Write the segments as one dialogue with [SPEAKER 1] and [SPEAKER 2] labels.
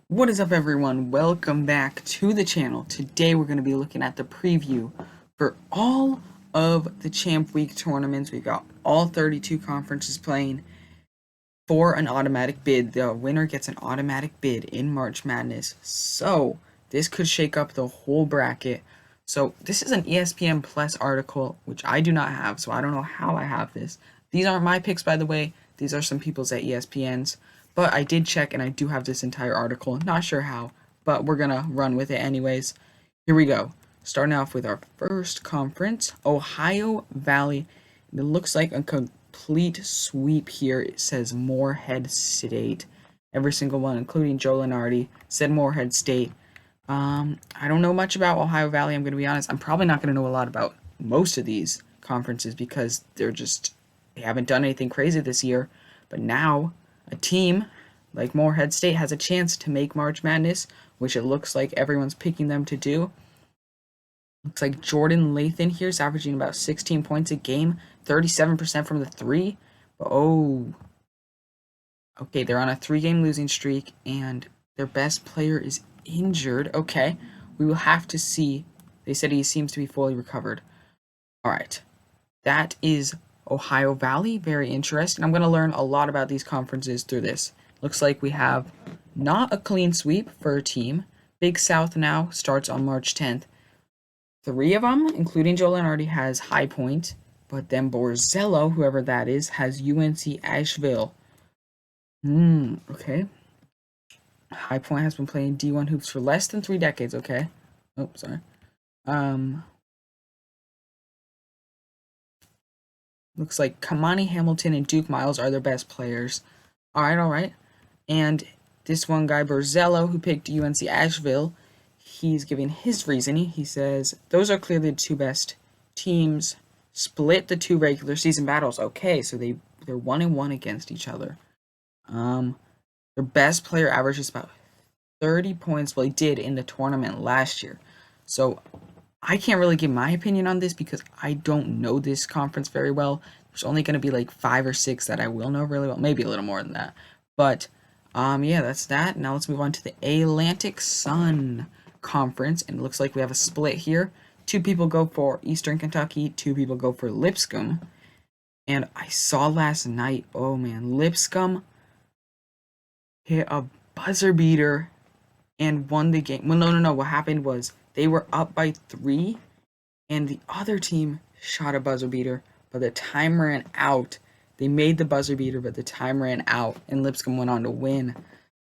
[SPEAKER 1] What is up, everyone? Welcome back to the channel. Today we're going to be looking at the preview for all of the Champ Week tournaments. We've got all 32 conferences playing for an automatic bid. The winner gets an automatic bid in March Madness. So this could shake up the whole bracket. So this is an ESPN Plus article, which I do not have, so I don't know how I have this. These aren't my picks, by the way. These are some people's at ESPN's. But I did check and I do have this entire article. Not sure how, but we're gonna run with it anyways. Here we go. Starting off with our first conference, Ohio Valley. It looks like a complete sweep here. It says Morehead State. Every single one, including Joe Lunardi, said Morehead State. I don't know much about Ohio Valley, I'm gonna be honest. I'm probably not gonna know a lot about most of these conferences because they haven't done anything crazy this year. But now a team like Morehead State has a chance to make March Madness, which it looks like everyone's picking them to do. Looks like Jordan Lathan here is averaging about 16 points a game, 37% from the three. But okay, they're on a 3-game losing streak, and their best player is injured. Okay, we will have to see. They said he seems to be fully recovered. All right, that is Ohio Valley. Very interesting. I'm going to learn a lot about these conferences through this. Looks like we have not a clean sweep for a team. Big South now starts on March 10th. 3 of them, including Joe Lunardi, has High Point, but then Borzello, whoever that is, has UNC Asheville. Okay. High Point has been playing D1 hoops for less than 3 decades, okay. Oh, sorry. Looks like Kamani Hamilton and Duke Miles are their best players. Alright. And this one guy, Borzello, who picked UNC Asheville, he's giving his reasoning. He says, those are clearly the 2 best teams. Split the 2 regular season battles. Okay, so they're 1-1 against each other. Their best player averages about 30 points. Well, he did in the tournament last year. So I can't really give my opinion on this because I don't know this conference very well. There's only going to be like 5 or 6 that I will know really well. Maybe a little more than that. But, yeah, that's that. Now let's move on to the Atlantic Sun Conference. And it looks like we have a split here. 2 people go for Eastern Kentucky. 2 people go for Lipscomb. And I saw last night, oh man, Lipscomb hit a buzzer beater and won the game. Well, no. What happened was they were up by 3, and the other team shot a buzzer beater, but the time ran out. They made the buzzer beater, but the time ran out, and Lipscomb went on to win.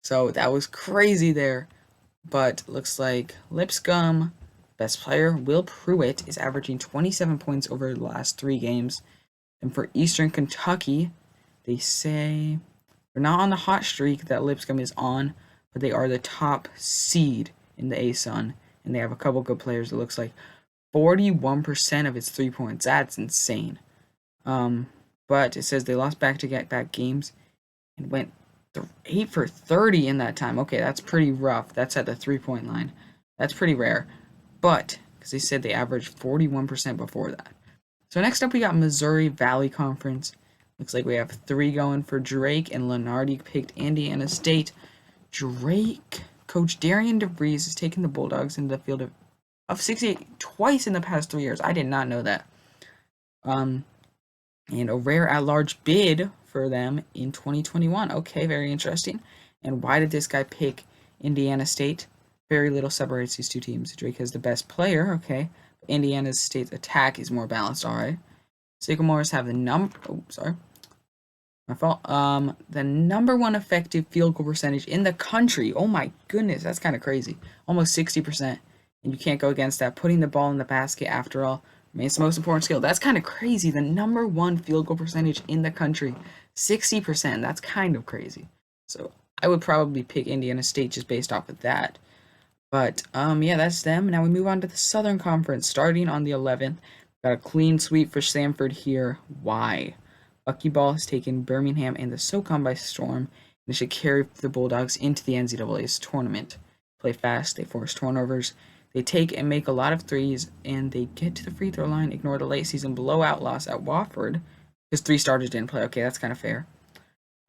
[SPEAKER 1] So that was crazy there. But looks like Lipscomb, best player, Will Pruitt, is averaging 27 points over the last 3 games. And for Eastern Kentucky, they say they're not on the hot streak that Lipscomb is on, but they are the top seed in the ASUN, and they have a couple good players. It looks like 41% of its 3 points. That's insane. But it says they lost back-to-back games and went 8 for 30 in that time. Okay, that's pretty rough. That's at the 3-point line. That's pretty rare. But, because they said they averaged 41% before that. So next up we got Missouri Valley Conference. Looks like we have 3 going for Drake, and Lunardi picked Indiana State. Drake, Coach Darian DeVries has taken the Bulldogs into the field of 68 twice in the past 3 years. I did not know that. And a rare at-large bid for them in 2021. Okay, very interesting. And why did this guy pick Indiana State? Very little separates these 2 teams. Drake has the best player, okay. Indiana State's attack is more balanced, alright. Sycamores have the my fault. The number 1 effective field goal percentage in the country. Oh my goodness, that's kind of crazy. Almost 60%. And you can't go against that. Putting the ball in the basket, after all, remains the most important skill. That's kind of crazy. The number 1 field goal percentage in the country. 60%. That's kind of crazy. So I would probably pick Indiana State just based off of that. But, yeah, that's them. Now we move on to the Southern Conference. Starting on the 11th. Got a clean sweep for Samford here. Why? Buckyball has taken Birmingham and the SoCon by storm, and they should carry the Bulldogs into the NCAA's tournament. Play fast, they force turnovers, they take and make a lot of threes, and they get to the free throw line, ignore the late season blowout loss at Wofford, because 3 starters didn't play. Okay, that's kind of fair.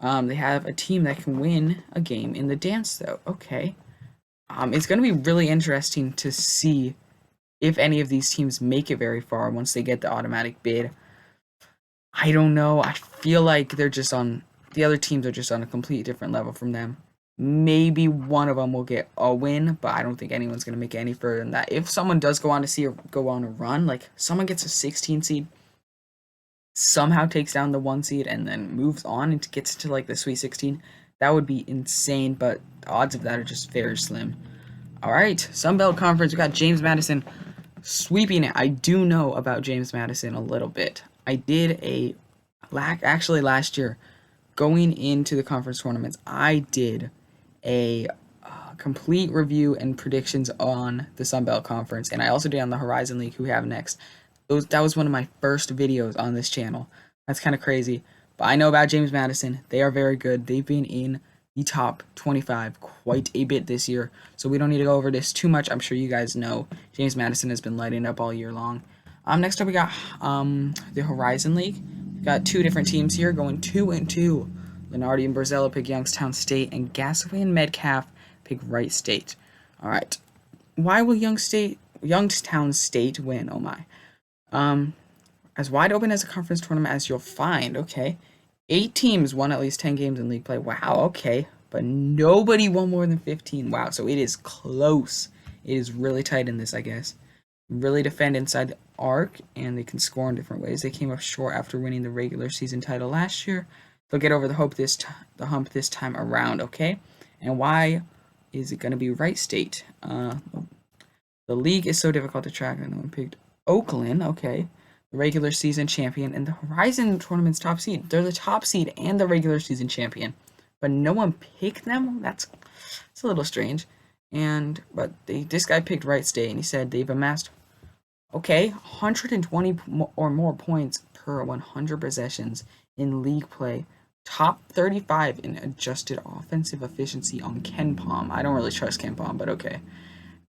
[SPEAKER 1] They have a team that can win a game in the dance, though. Okay. It's going to be really interesting to see if any of these teams make it very far once they get the automatic bid. I don't know. I feel like the other teams are just on a completely different level from them. Maybe one of them will get a win, but I don't think anyone's going to make it any further than that. If someone does go on a run, like someone gets a 16 seed, somehow takes down the 1 seed and then moves on and gets to like the Sweet 16, that would be insane, but the odds of that are just very slim. All right, Sun Belt Conference, we got James Madison sweeping it. I do know about James Madison a little bit. I did actually last year, going into the conference tournaments, I did a complete review and predictions on the Sun Belt Conference, and I also did on the Horizon League, who we have next. That was one of my first videos on this channel. That's kind of crazy, but I know about James Madison. They are very good. They've been in the top 25 quite a bit this year, so we don't need to go over this too much. I'm sure you guys know James Madison has been lighting up all year long. Next up we got the Horizon League. We got two different teams here going 2-2. Lenardi and Borzello pick Youngstown State, and Gasaway and Metcalf pick Wright State. All right, why will Youngstown State win? Oh my. As wide open as a conference tournament as you'll find. Okay. 8 teams won at least 10 games in league play. Wow, okay. But nobody won more than 15. Wow, so it is close. It is really tight in this, I guess. Really defend inside the arc, and they can score in different ways. They came up short after winning the regular season title last year. They'll get over the hump this time around, okay? And why is it going to be Wright State? The league is so difficult to track, and no one picked Oakland, okay, the regular season champion, and the Horizon Tournament's top seed. They're the top seed and the regular season champion, but no one picked them? It's a little strange. But this guy picked Wright State, and he said they've amassed, 120 or more points per 100 possessions in league play. Top 35 in adjusted offensive efficiency on KenPom. I don't really trust KenPom, but okay.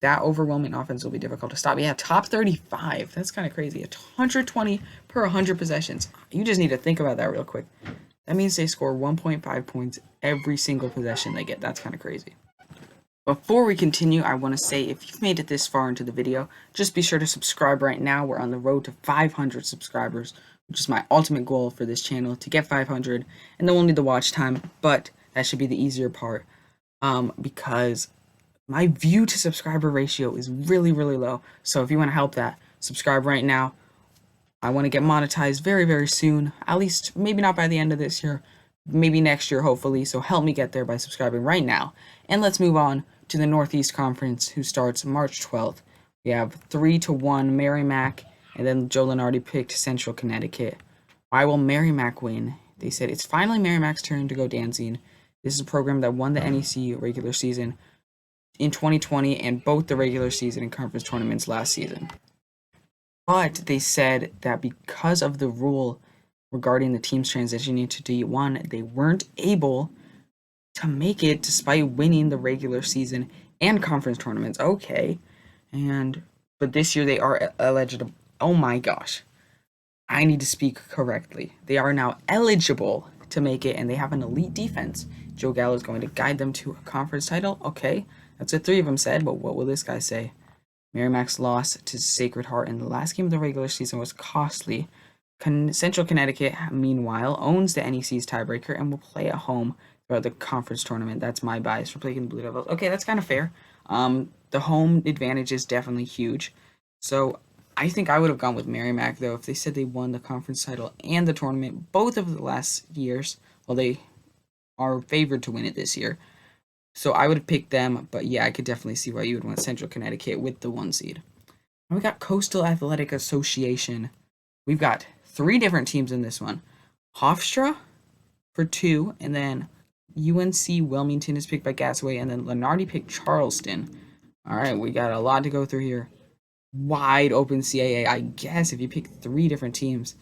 [SPEAKER 1] That overwhelming offense will be difficult to stop. Yeah, top 35. That's kind of crazy. 120 per 100 possessions. You just need to think about that real quick. That means they score 1.5 points every single possession they get. That's kind of crazy. Before we continue, I want to say if you've made it this far into the video, just be sure to subscribe right now. We're on the road to 500 subscribers, which is my ultimate goal for this channel, to get 500. And then we'll need the watch time, but that should be the easier part because my view to subscriber ratio is really, really low. So if you want to help that, subscribe right now. I want to get monetized very, very soon. At least maybe not by the end of this year, maybe next year, hopefully. So help me get there by subscribing right now. And let's move on to the Northeast Conference, who starts March 12th. We have 3-1 Merrimack, and then Joe Lenardi picked Central Connecticut. Why will Merrimack win? They said it's finally Merrimack's turn to go dancing. This is a program that won the NEC regular season in 2020 and both the regular season and conference tournaments last season. But they said that because of the rule regarding the teams transitioning to D1, they weren't able to make it despite winning the regular season and conference tournaments. Okay. But this year they are eligible. Oh my gosh. I need to speak correctly. They are now eligible to make it, and they have an elite defense. Joe Gallo is going to guide them to a conference title. Okay. That's what 3 of them said, but what will this guy say? Merrimack's loss to Sacred Heart in the last game of the regular season was costly. Central Connecticut, meanwhile, owns the NEC's tiebreaker and will play at home throughout the conference tournament. That's my bias for picking the Blue Devils. Okay, that's kind of fair. The home advantage is definitely huge. So I think I would have gone with Merrimack, though, if they said they won the conference title and the tournament both of the last years. Well, they are favored to win it this year. So I would have picked them, but yeah, I could definitely see why you would want Central Connecticut with the 1 seed. And we got Coastal Athletic Association. We've got 3 different teams in this one. Hofstra for 2, and then UNC Wilmington is picked by Gasaway, and then Lenardi picked Charleston. All right, we got a lot to go through here. Wide open CAA, I guess, if you pick 3 different teams.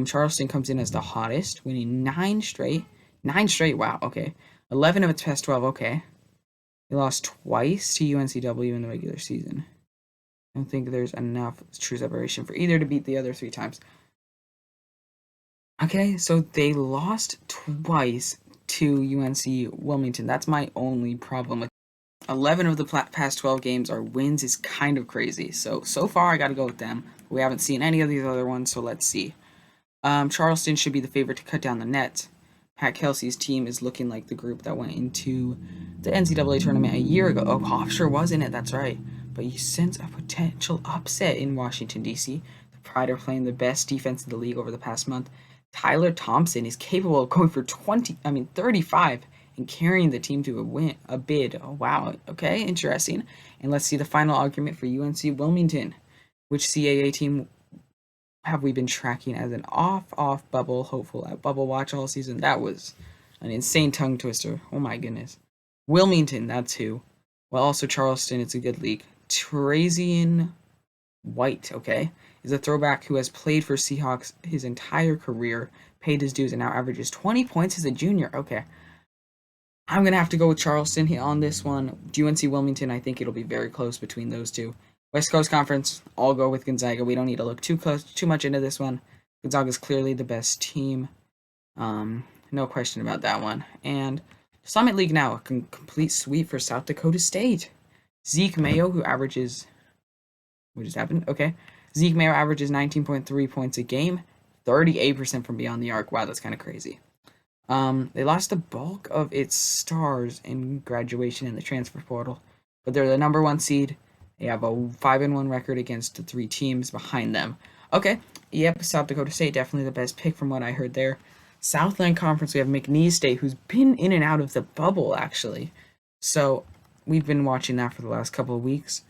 [SPEAKER 1] Charleston comes in as the hottest, winning 9 straight. 9 straight, wow, okay. 11 of its past 12, okay. They lost twice to UNCW in the regular season. I don't think there's enough true separation for either to beat the other 3 times. Okay, so they lost twice. to UNC Wilmington. That's my only problem with 11 of the past 12 games are wins is kind of crazy. So far I got to go with them. We haven't seen any of these other ones, so let's see. Charleston should be the favorite to cut down the net. Pat Kelsey's team is looking like the group that went into the NCAA tournament a year ago. Oh, Hofstra was in it, that's right. But you sense a potential upset in Washington, D.C. The Pride are playing the best defense in the league over the past month. Tyler Thompson is capable of going for 35 and carrying the team to a bid. Oh, wow. Okay, interesting. And let's see the final argument for UNC Wilmington. Which CAA team have we been tracking as an off bubble hopeful at Bubble Watch all season? That was an insane tongue twister. Oh my goodness. Wilmington, that's who. Well, also Charleston, it's a good league. Trazian White, okay, is a throwback who has played for Seahawks his entire career, paid his dues, and now averages 20 points as a junior. Okay. I'm going to have to go with Charleston on this one. UNC Wilmington, I think it'll be very close between those two. West Coast Conference, I'll go with Gonzaga. We don't need to look too much into this one. Gonzaga is clearly the best team. No question about that one. And Summit League now, a complete sweep for South Dakota State. Zeke Mayo, who averages... What just happened? Okay. Zeke Mayo averages 19.3 points a game, 38% from beyond the arc. Wow, that's kind of crazy. They lost the bulk of its stars in graduation in the transfer portal, but they're the number 1 seed. They have a 5-1 record against the 3 teams behind them. Okay, yep, South Dakota State, definitely the best pick from what I heard there. Southland Conference, we have McNeese State, who's been in and out of the bubble, actually. So, we've been watching that for the last couple of weeks.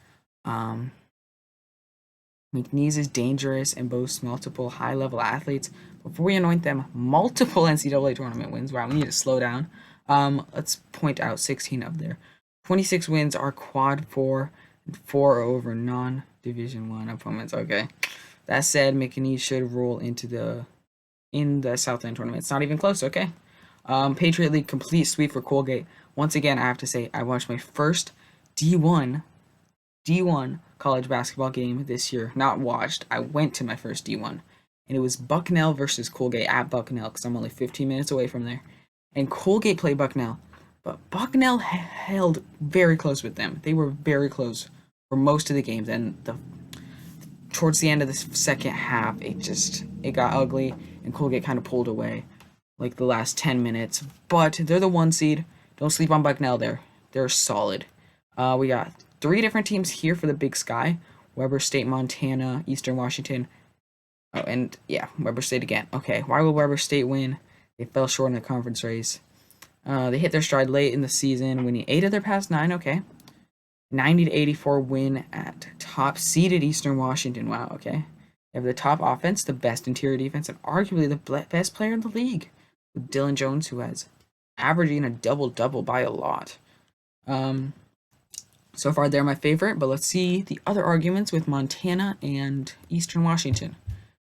[SPEAKER 1] McNeese is dangerous and boasts multiple high-level athletes. Before we anoint them multiple NCAA tournament wins, wow, we need to slow down. Let's point out 16 of their 26 wins are quad 4 and 4 over non-Division 1 opponents. Okay. That said, McNeese should roll in the Southland tournament. It's not even close, okay? Patriot League complete sweep for Colgate. Once again, I have to say, I watched my first D1 college basketball game this year. Not watched. I went to my first D1. And it was Bucknell versus Colgate at Bucknell because I'm only 15 minutes away from there. And Colgate played Bucknell. But Bucknell held very close with them. They were very close for most of the games. And towards the end of the second half, it got ugly. And Colgate kind of pulled away like the last 10 minutes. But they're the 1 seed. Don't sleep on Bucknell there. They're solid. We got 3 different teams here for the Big Sky. Weber State, Montana, Eastern Washington. Oh, and yeah, Weber State again. Okay, why will Weber State win? They fell short in the conference race. They hit their stride late in the season, winning 8 of their past 9. Okay. 90-84 win at top-seeded Eastern Washington. Wow, okay. They have the top offense, the best interior defense, and arguably the best player in the league. With Dylan Jones, who has averaging a double-double by a lot. So far, they're my favorite, but let's see the other arguments with Montana and Eastern Washington.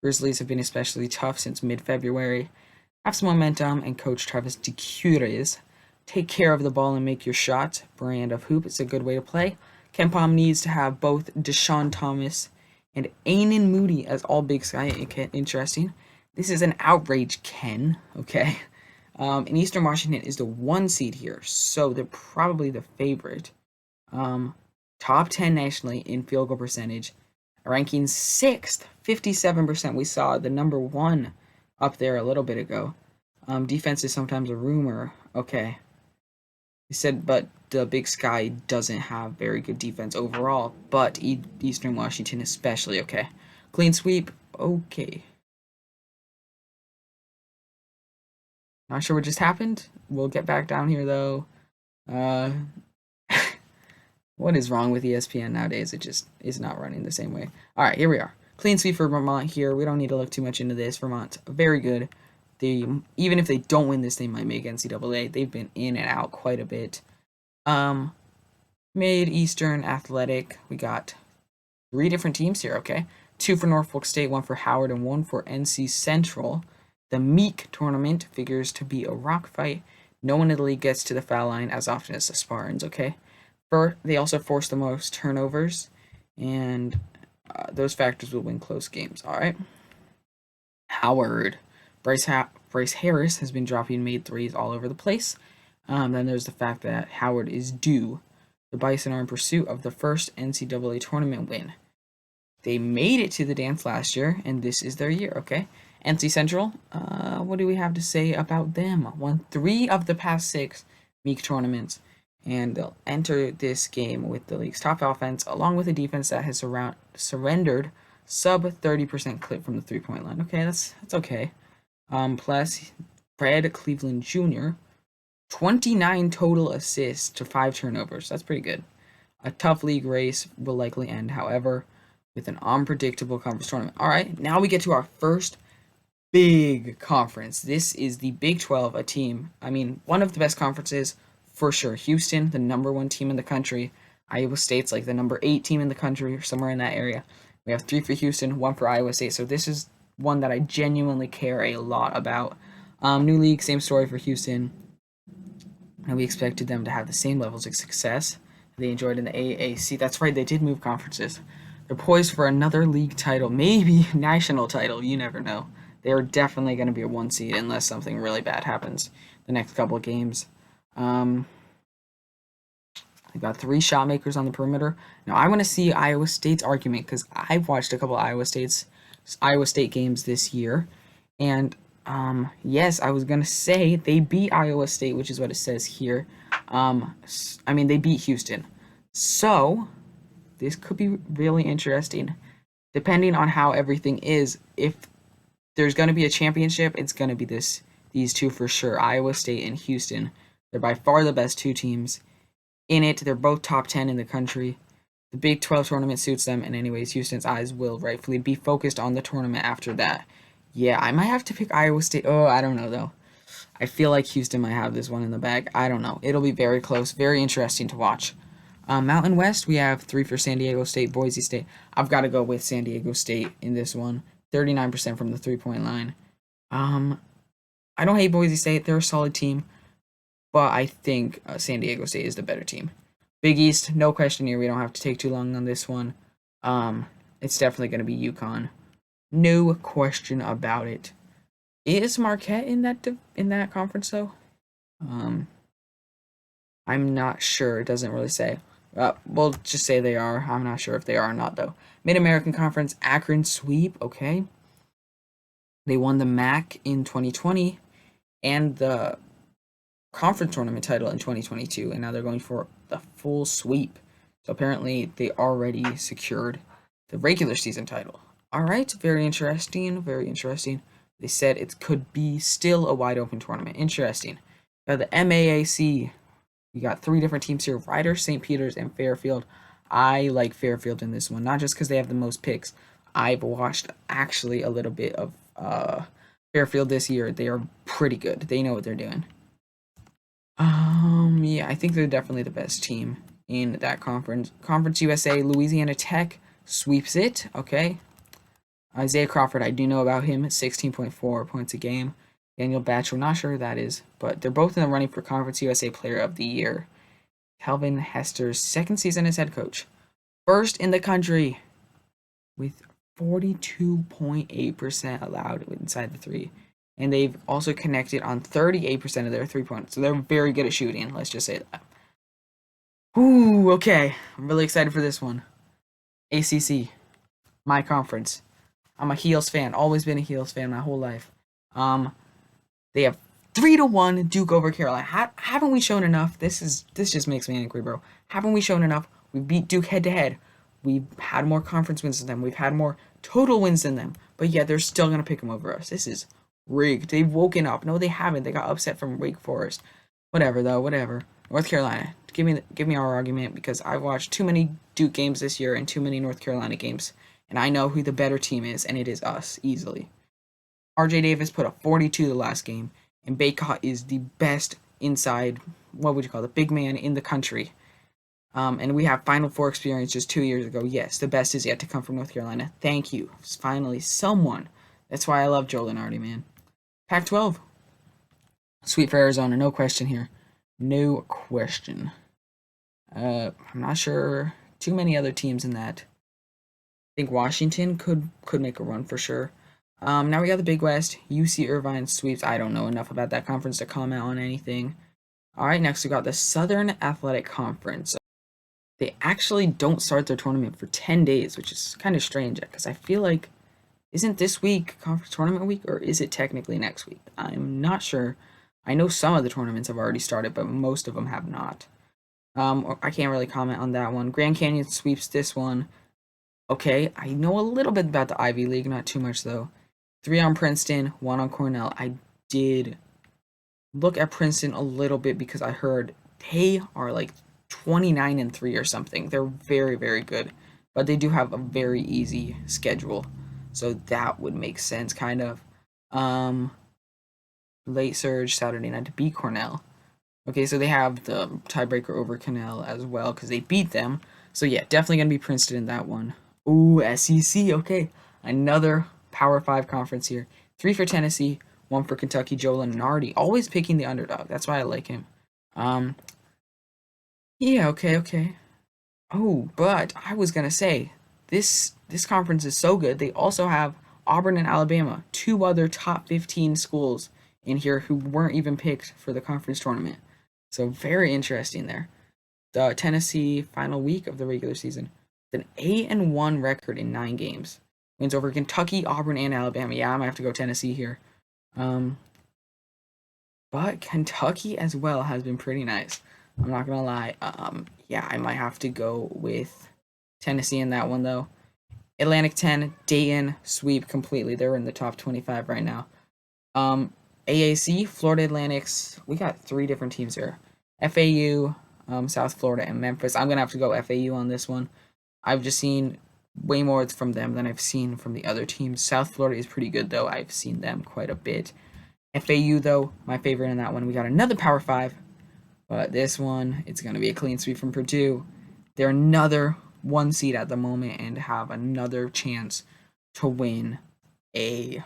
[SPEAKER 1] Grizzlies have been especially tough since mid-February. Have some momentum, and Coach Travis DeCuires. Take care of the ball and make your shot. Brand of hoop. It's a good way to play. KenPom needs to have both Deshaun Thomas and Ainan Moody as all Big Sky. Interesting. This is an outrage, Ken. Okay. And Eastern Washington is the 1 seed here, so they're probably the favorite. Top 10 nationally in field goal percentage. Ranking 6th, 57%. We saw the number 1 up there a little bit ago. Defense is sometimes a rumor. Okay. He said, but the Big Sky doesn't have very good defense overall, but Eastern Washington especially. Okay. Clean sweep. Okay. Not sure what just happened. We'll get back down here, though. What is wrong with ESPN nowadays? It just is not running the same way. All right, here we are. Clean sweep for Vermont here. We don't need to look too much into this. Vermont, very good. Even if they don't win this, they might make NCAA. They've been in and out quite a bit. Mid-Eastern Athletic. We got 3 different teams here, okay? 2 for Norfolk State, 1 for Howard, and 1 for NC Central. The Meek tournament figures to be a rock fight. No one in the league gets to the foul line as often as the Spartans, okay? They also force the most turnovers, and those factors will win close games, all right? Howard. Bryce Bryce Harris has been dropping made threes all over the place. Then there's the fact that Howard is due. The Bison are in pursuit of the first NCAA tournament win. They made it to the dance last year, and this is their year, okay? NC Central, what do we have to say about them? Won 3 of the past 6 Meek tournaments, and they'll enter this game with the league's top offense, along with a defense that has surrendered sub 30% clip from the 3-point line. Okay, that's okay. Plus, Fred Cleveland Jr., 29 total assists to 5 turnovers. That's pretty good. A tough league race will likely end, however, with an unpredictable conference tournament. All right, now we get to our first big conference. This is the Big 12, one of the best conferences for sure. Houston, the number 1 team in the country. Iowa State's like the number 8 team in the country, or somewhere in that area. We have 3 for Houston, 1 for Iowa State. So this is one that I genuinely care a lot about. New league, same story for Houston. And we expected them to have the same levels of success they enjoyed in the AAC. That's right, they did move conferences. They're poised for another league title, maybe national title. You never know. They are definitely going to be a 1 seed unless something really bad happens the next couple of games. They've got 3 shot makers on the perimeter. Now, I want to see Iowa State's argument because I've watched a couple of Iowa State games this year. And, yes, I was going to say they beat Iowa State, which is what it says here. They beat Houston. So, this could be really interesting. Depending on how everything is, if there's going to be a championship, it's going to be these 2 for sure, Iowa State and Houston. They're by far the best 2 teams in it. They're both top 10 in the country. The Big 12 tournament suits them, and anyways, Houston's eyes will rightfully be focused on the tournament after that. Yeah, I might have to pick Iowa State. Oh, I don't know, though. I feel like Houston might have this one in the bag. I don't know. It'll be very close, very interesting to watch. Mountain West, we have 3 for San Diego State, Boise State. I've got to go with San Diego State in this one. 39% from the 3-point line. I don't hate Boise State. They're a solid team. But I think San Diego State is the better team. Big East, no question here. We don't have to take too long on this one. It's definitely going to be UConn. No question about it. Is Marquette in that conference, though? I'm not sure. It doesn't really say. We'll just say they are. I'm not sure if they are or not, though. Mid-American Conference, Akron sweep. Okay. They won the MAC in 2020 and the conference tournament title in 2022, and now they're going for the full sweep. So apparently they already secured the regular season title. All right, very interesting, very interesting. They said it could be still a wide open tournament. Interesting. Now the MAAC, we got 3 different teams here: Rider, St. Peter's, and Fairfield. I like Fairfield in this one, not just because they have the most picks. I've watched actually a little bit of Fairfield this year. They are pretty good. They know what they're doing. Yeah, I think they're definitely the best team in that conference. Conference USA, Louisiana Tech sweeps it. Okay. Isaiah Crawford, I do know about him. 16.4 points a game. Daniel Batchel, not sure who that is, but they're both in the running for Conference USA Player of the Year. Calvin Hester's 2nd season as head coach. First in the country with 42.8% allowed inside the 3. And they've also connected on 38% of their 3-pointers. So they're very good at shooting, let's just say that. Ooh, okay. I'm really excited for this one. ACC, my conference. I'm a Heels fan. Always been a Heels fan my whole life. They have 3-1 Duke over Carolina. Haven't we shown enough? This just makes me angry, bro. Haven't we shown enough? We beat Duke head to head. We've had more conference wins than them. We've had more total wins than them. But yet they're still gonna pick them over us. This is rigged. They've woken up. No, they haven't. They got upset from Wake Forest. Whatever, though. Whatever. North Carolina. Give me our argument, because I've watched too many Duke games this year and too many North Carolina games, and I know who the better team is, and it is us, easily. RJ Davis put up 42 the last game, and Bacot is the best inside, what would you call it, big man in the country. And we have Final Four experience just 2 years ago. Yes, the best is yet to come from North Carolina. Thank you. Finally, someone. That's why I love Joe Lunardi, man. Pac-12. Sweet for Arizona, no question here. No question. I'm not sure too many other teams in that. I think Washington could make a run for sure. Now we got the Big West, UC Irvine sweeps. I don't know enough about that conference to comment on anything. All right, next we got the Southern Athletic Conference. They actually don't start their tournament for 10 days, which is kind of strange because I feel like, isn't this week conference tournament week, or is it technically next week? I'm not sure. I know some of the tournaments have already started, but most of them have not. I can't really comment on that one. Grand Canyon sweeps this one. Okay, I know a little bit about the Ivy League, not too much though. 3 on Princeton, 1 on Cornell. I did look at Princeton a little bit because I heard they are like 29-3 or something. They're very, very good, but they do have a very easy schedule, so that would make sense, kind of. Late surge Saturday night to beat Cornell. Okay, so they have the tiebreaker over Cornell as well because they beat them. So yeah, definitely gonna be Princeton in that one. Ooh, SEC. Okay, another Power 5 conference here. 3 for Tennessee, 1 for Kentucky. Joe Lunardi, always picking the underdog. That's why I like him. Yeah, okay. Oh, but I was gonna say this conference is so good. They also have Auburn and Alabama, 2 other top 15 schools in here who weren't even picked for the conference tournament. So very interesting there. The Tennessee final week of the regular season, with an 8-1 record in 9 games, wins over Kentucky, Auburn, and Alabama. Yeah, I might have to go Tennessee here. But Kentucky as well has been pretty nice. I'm not gonna lie. Yeah, I might have to go with Tennessee in that one though. Atlantic 10, Dayton sweep completely. They're in the top 25 right now. AAC, Florida Atlantics. We got 3 different teams here. FAU, South Florida, and Memphis. I'm gonna have to go FAU on this one. I've just seen way more from them than I've seen from the other teams. South Florida is pretty good though. I've seen them quite a bit. FAU though, my favorite in that one. We got another Power 5, but this one, it's gonna be a clean sweep from Purdue. They're another 1 seed at the moment and have another chance to win a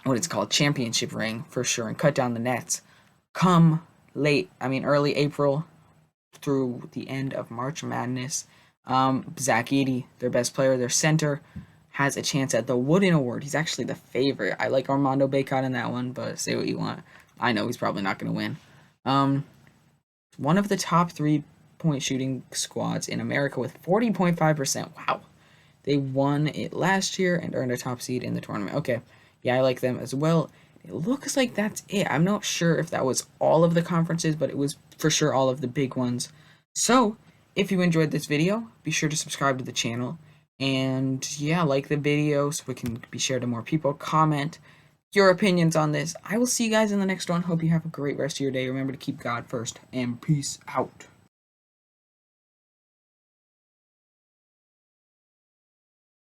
[SPEAKER 1] what it's called championship ring for sure and cut down the nets come early April through the end of March Madness. Zach Edey, their best player, their center, has a chance at the Wooden Award. He's actually the favorite. I like Armando Bacot in that one, but say what you want. I know he's probably not going to win. One of the top 3-point shooting squads in America with 40.5%. Wow. They won it last year and earned a top seed in the tournament. Okay. Yeah, I like them as well. It looks like that's it. I'm not sure if that was all of the conferences, but it was for sure all of the big ones. So, if you enjoyed this video, be sure to subscribe to the channel. And yeah, like the video so it can be shared to more people. Comment your opinions on this. I will see you guys in the next one. Hope you have a great rest of your day. Remember to keep God first, and peace out.